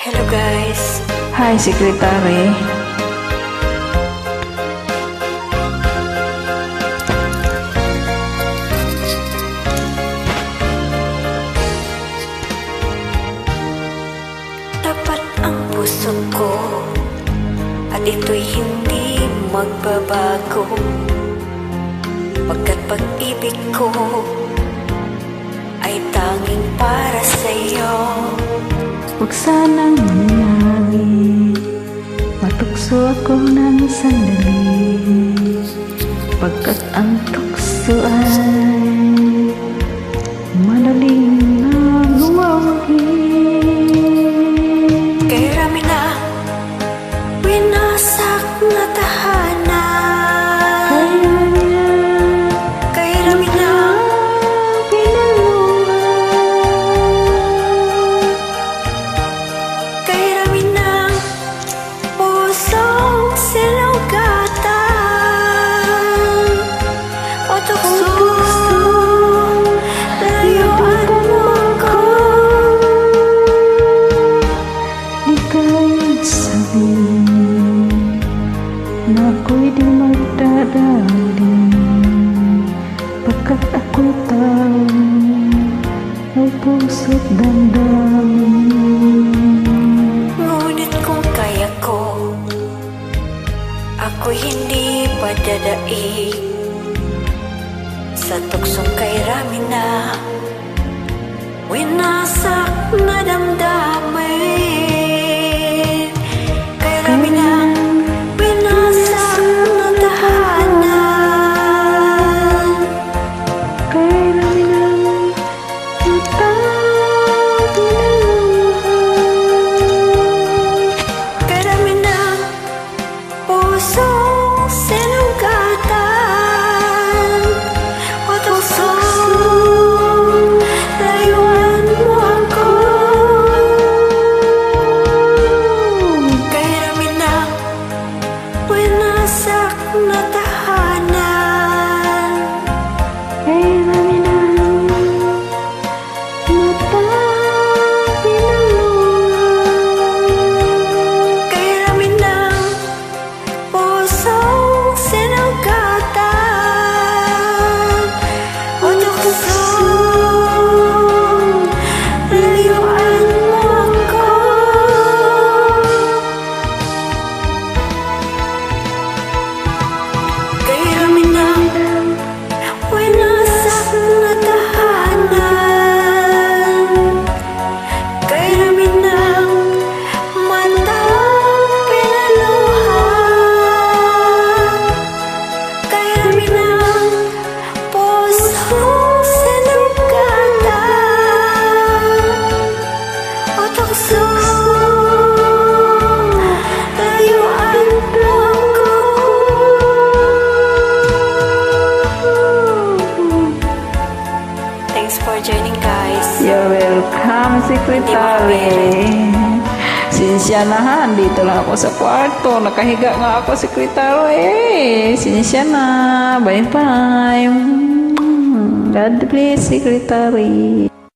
Hello guys. Hi, Secretary. Tapat ang puso ko at ito'y hindi magbabago, pagkat pag-ibig ko ay tanging para sa'yo. Huwag sanang mangyari, matukso ako ng sandali, pagkat ang tukso ay madaling nagumawi. Kay rami na winasak na tahanan, kay rami na kay rami na pusong sinugatan o tukso. Layuan mo ako. Di kayo sabihin na ako'y di magdadali, pagkat ako'y tao ay puso't damdamin. Ngunit kung kaya ko, ako'y hindi padadaig sa tuksong kay rami na winasak na damdamin. Kay rami na winasak na tahanan, Kay rami ng matabi na luha, kay rami na pusong sinugatan o tukso. Layuan mo ako. Kay rami na winasak na tahanan, kay rami ng matabi na luha, kay rami na pusong sinugatan o tukso. Layuan mo ako. Kay rami na winasak na tahanan, kay rami na matabi na luha, kay rami na pusong sinugatan o tukso. Layuan mo ako. Thanks for joining, guys. You're welcome, Secretary. Sinsya na ha, dito lang ako sa kwarto. Nakahiga nga ako, Secretary. Sinsya na. Bye-bye. God bless, Secretary.